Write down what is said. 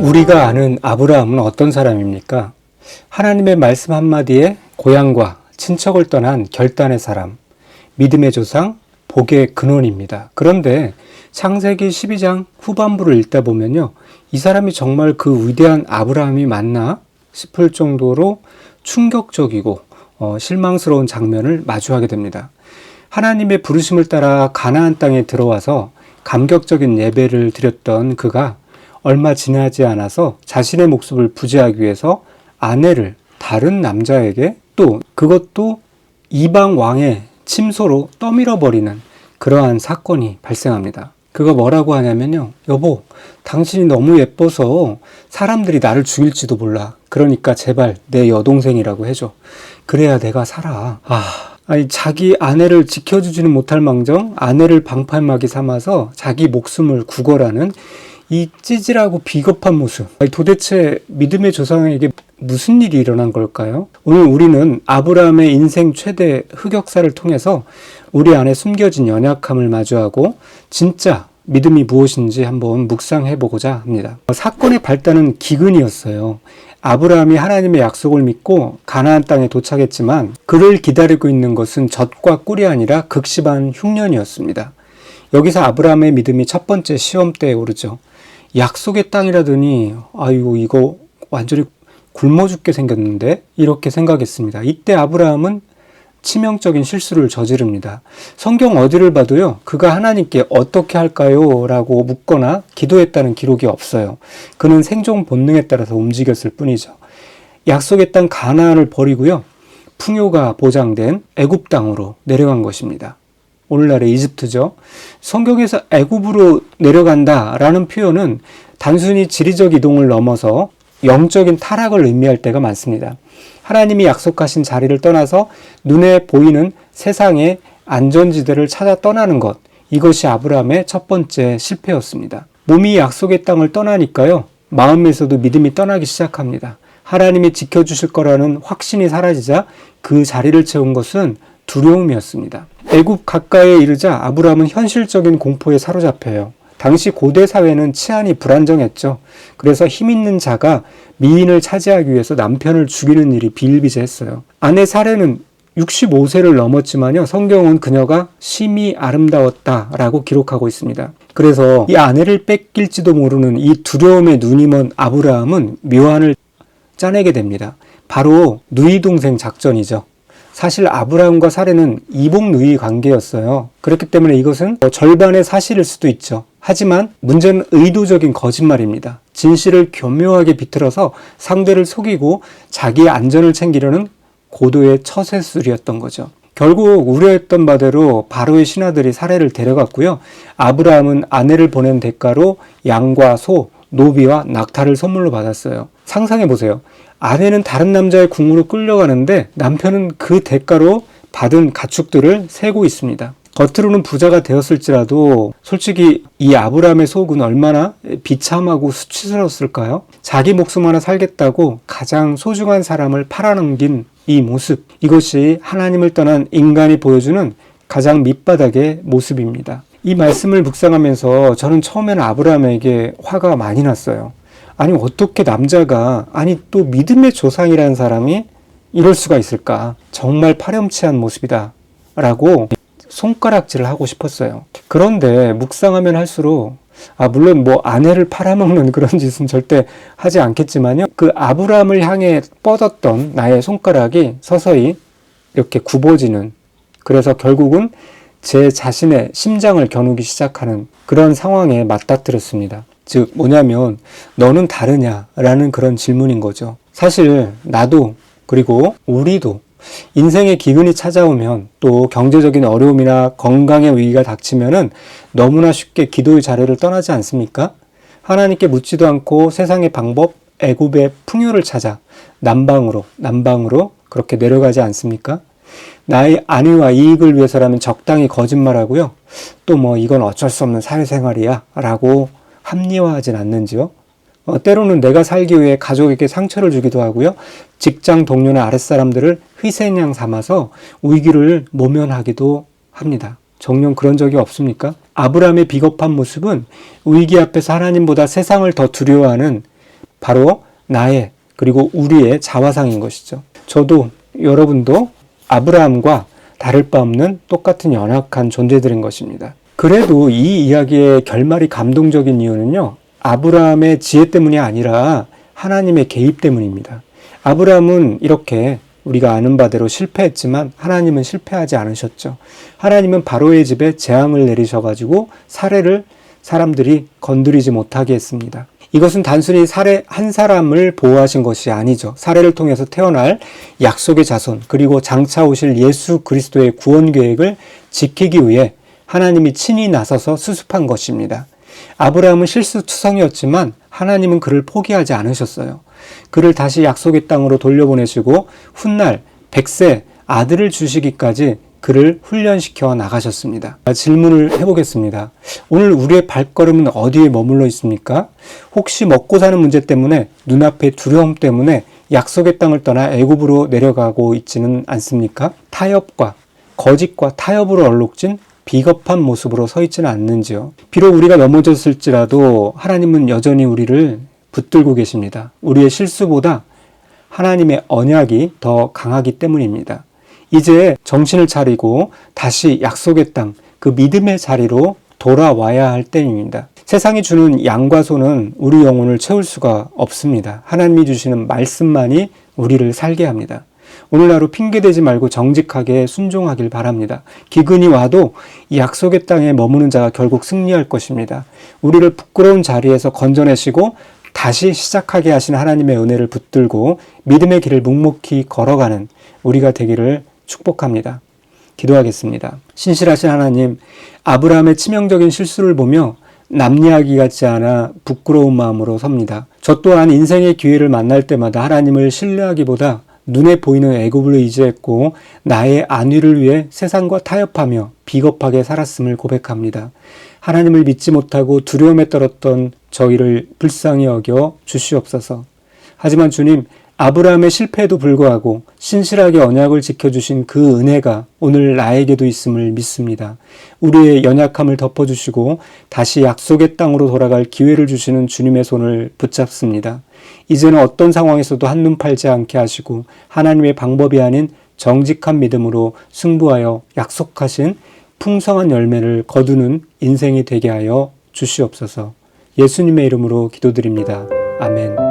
우리가 아는 아브라함은 어떤 사람입니까? 하나님의 말씀 한마디에 고향과 친척을 떠난 결단의 사람, 믿음의 조상, 복의 근원입니다. 그런데 창세기 12장 후반부를 읽다 보면요, 이 사람이 정말 그 위대한 아브라함이 맞나 싶을 정도로 충격적이고 실망스러운 장면을 마주하게 됩니다. 하나님의 부르심을 따라 가나안 땅에 들어와서 감격적인 예배를 드렸던 그가 얼마 지나지 않아서 자신의 목숨을 부지하기 위해서 아내를 다른 남자에게, 또 그것도 이방 왕의 침소로 떠밀어버리는 그러한 사건이 발생합니다. 그가 뭐라고 하냐면요, 여보, 당신이 너무 예뻐서 사람들이 나를 죽일지도 몰라. 그러니까 제발 내 여동생이라고 해줘. 그래야 내가 살아. 아니, 자기 아내를 지켜주지는 못할 망정 아내를 방패막이 삼아서 자기 목숨을 구걸하는 이 찌질하고 비겁한 모습. 아니, 도대체 믿음의 조상에게 무슨 일이 일어난 걸까요? 오늘 우리는 아브라함의 인생 최대 흑역사를 통해서 우리 안에 숨겨진 연약함을 마주하고 진짜 믿음이 무엇인지 한번 묵상해 보고자 합니다. 사건의 발단은 기근이었어요. 아브라함이 하나님의 약속을 믿고 가나안 땅에 도착했지만 그를 기다리고 있는 것은 젖과 꿀이 아니라 극심한 흉년이었습니다. 여기서 아브라함의 믿음이 첫 번째 시험대에 오르죠. 약속의 땅이라더니 아이고, 이거 완전히 굶어 죽게 생겼는데, 이렇게 생각했습니다. 이때 아브라함은 치명적인 실수를 저지릅니다. 성경 어디를 봐도요, 그가 하나님께 어떻게 할까요? 라고 묻거나 기도했다는 기록이 없어요. 그는 생존 본능에 따라서 움직였을 뿐이죠. 약속의 땅 가나안을 버리고요, 풍요가 보장된 애굽 땅으로 내려간 것입니다. 오늘날의 이집트죠. 성경에서 애굽으로 내려간다라는 표현은 단순히 지리적 이동을 넘어서 영적인 타락을 의미할 때가 많습니다. 하나님이 약속하신 자리를 떠나서 눈에 보이는 세상의 안전지대를 찾아 떠나는 것, 이것이 아브라함의 첫 번째 실패였습니다. 몸이 약속의 땅을 떠나니까요, 마음에서도 믿음이 떠나기 시작합니다. 하나님이 지켜주실 거라는 확신이 사라지자 그 자리를 채운 것은 두려움이었습니다. 애굽 가까이에 이르자 아브라함은 현실적인 공포에 사로잡혀요. 당시 고대 사회는 치안이 불안정했죠. 그래서 힘 있는 자가 미인을 차지하기 위해서 남편을 죽이는 일이 비일비재했어요. 아내 사례는 65세를 넘었지만요, 성경은 그녀가 심히 아름다웠다라고 기록하고 있습니다. 그래서 이 아내를 뺏길지도 모르는 이 두려움에 눈이 먼 아브라함은 묘안을 짜내게 됩니다. 바로 누이 동생 작전이죠. 사실 아브라함과 사례는 이복 누이 관계였어요. 그렇기 때문에 이것은 절반의 사실일 수도 있죠. 하지만 문제는 의도적인 거짓말입니다. 진실을 교묘하게 비틀어서 상대를 속이고 자기의 안전을 챙기려는 고도의 처세술이었던 거죠. 결국 우려했던 바대로 바로의 신하들이 사례를 데려갔고요, 아브라함은 아내를 보낸 대가로 양과 소, 노비와 낙타를 선물로 받았어요. 상상해보세요. 아내는 다른 남자의 궁으로 끌려가는데 남편은 그 대가로 받은 가축들을 세고 있습니다. 겉으로는 부자가 되었을지라도 솔직히 이 아브라함의 속은 얼마나 비참하고 수치스러웠을까요? 자기 목숨 하나 살겠다고 가장 소중한 사람을 팔아넘긴 이 모습, 이것이 하나님을 떠난 인간이 보여주는 가장 밑바닥의 모습입니다. 이 말씀을 묵상하면서 저는 처음에는 아브라함에게 화가 많이 났어요. 아니, 어떻게 남자가, 아니 또 믿음의 조상이라는 사람이 이럴 수가 있을까? 정말 파렴치한 모습이다 라고 손가락질을 하고 싶었어요. 그런데 묵상하면 할수록 물론 뭐 아내를 팔아먹는 그런 짓은 절대 하지 않겠지만요, 그 아브라함을 향해 뻗었던 나의 손가락이 서서히 이렇게 굽어지는, 그래서 결국은 제 자신의 심장을 겨누기 시작하는 그런 상황에 맞닥뜨렸습니다. 즉 뭐냐면, 너는 다르냐? 라는 그런 질문인 거죠. 사실 나도, 그리고 우리도 인생의 기근이 찾아오면, 또 경제적인 어려움이나 건강의 위기가 닥치면은 너무나 쉽게 기도의 자리를 떠나지 않습니까? 하나님께 묻지도 않고 세상의 방법, 애굽의 풍요를 찾아 남방으로 그렇게 내려가지 않습니까? 나의 안위와 이익을 위해서라면 적당히 거짓말하고요, 또 뭐 이건 어쩔 수 없는 사회생활이야 라고 합리화하진 않는지요? 때로는 내가 살기 위해 가족에게 상처를 주기도 하고요, 직장 동료나 아랫사람들을 희생양 삼아서 위기를 모면하기도 합니다. 정녕 그런 적이 없습니까? 아브라함의 비겁한 모습은 위기 앞에서 하나님보다 세상을 더 두려워하는 바로 나의 그리고 우리의 자화상인 것이죠. 저도 여러분도 아브라함과 다를 바 없는 똑같은 연약한 존재들인 것입니다. 그래도 이 이야기의 결말이 감동적인 이유는요, 아브라함의 지혜 때문이 아니라 하나님의 개입 때문입니다. 아브라함은 이렇게 우리가 아는 바대로 실패했지만 하나님은 실패하지 않으셨죠. 하나님은 바로의 집에 재앙을 내리셔가지고 사례를 사람들이 건드리지 못하게 했습니다. 이것은 단순히 한 사람을 보호하신 것이 아니죠. 사례를 통해서 태어날 약속의 자손, 그리고 장차 오실 예수 그리스도의 구원 계획을 지키기 위해 하나님이 친히 나서서 수습한 것입니다. 아브라함은 실수투성이었지만 하나님은 그를 포기하지 않으셨어요. 그를 다시 약속의 땅으로 돌려보내시고 훗날 100세 아들을 주시기까지 그를 훈련시켜 나가셨습니다. 질문을 해보겠습니다. 오늘 우리의 발걸음은 어디에 머물러 있습니까? 혹시 먹고 사는 문제 때문에, 눈앞의 두려움 때문에 약속의 땅을 떠나 애굽으로 내려가고 있지는 않습니까? 타협과 거짓과 타협으로 얼룩진 비겁한 모습으로 서 있지는 않는지요? 비록 우리가 넘어졌을지라도 하나님은 여전히 우리를 붙들고 계십니다. 우리의 실수보다 하나님의 언약이 더 강하기 때문입니다. 이제 정신을 차리고 다시 약속의 땅, 그 믿음의 자리로 돌아와야 할 때입니다. 세상이 주는 양과 소는 우리 영혼을 채울 수가 없습니다. 하나님이 주시는 말씀만이 우리를 살게 합니다. 오늘 하루 핑계대지 말고 정직하게 순종하길 바랍니다. 기근이 와도 이 약속의 땅에 머무는 자가 결국 승리할 것입니다. 우리를 부끄러운 자리에서 건져내시고 다시 시작하게 하신 하나님의 은혜를 붙들고 믿음의 길을 묵묵히 걸어가는 우리가 되기를 축복합니다. 기도하겠습니다. 신실하신 하나님, 아브라함의 치명적인 실수를 보며 남 이야기 같지 않아 부끄러운 마음으로 섭니다. 저 또한 인생의 기회를 만날 때마다 하나님을 신뢰하기보다 눈에 보이는 애굽을 의지했고 나의 안위를 위해 세상과 타협하며 비겁하게 살았음을 고백합니다. 하나님을 믿지 못하고 두려움에 떨었던 저희를 불쌍히 여겨 주시옵소서. 하지만 주님, 아브라함의 실패에도 불구하고 신실하게 언약을 지켜주신 그 은혜가 오늘 나에게도 있음을 믿습니다. 우리의 연약함을 덮어주시고 다시 약속의 땅으로 돌아갈 기회를 주시는 주님의 손을 붙잡습니다. 이제는 어떤 상황에서도 한눈 팔지 않게 하시고 하나님의 방법이 아닌 정직한 믿음으로 승부하여 약속하신 풍성한 열매를 거두는 인생이 되게 하여 주시옵소서. 예수님의 이름으로 기도드립니다. 아멘.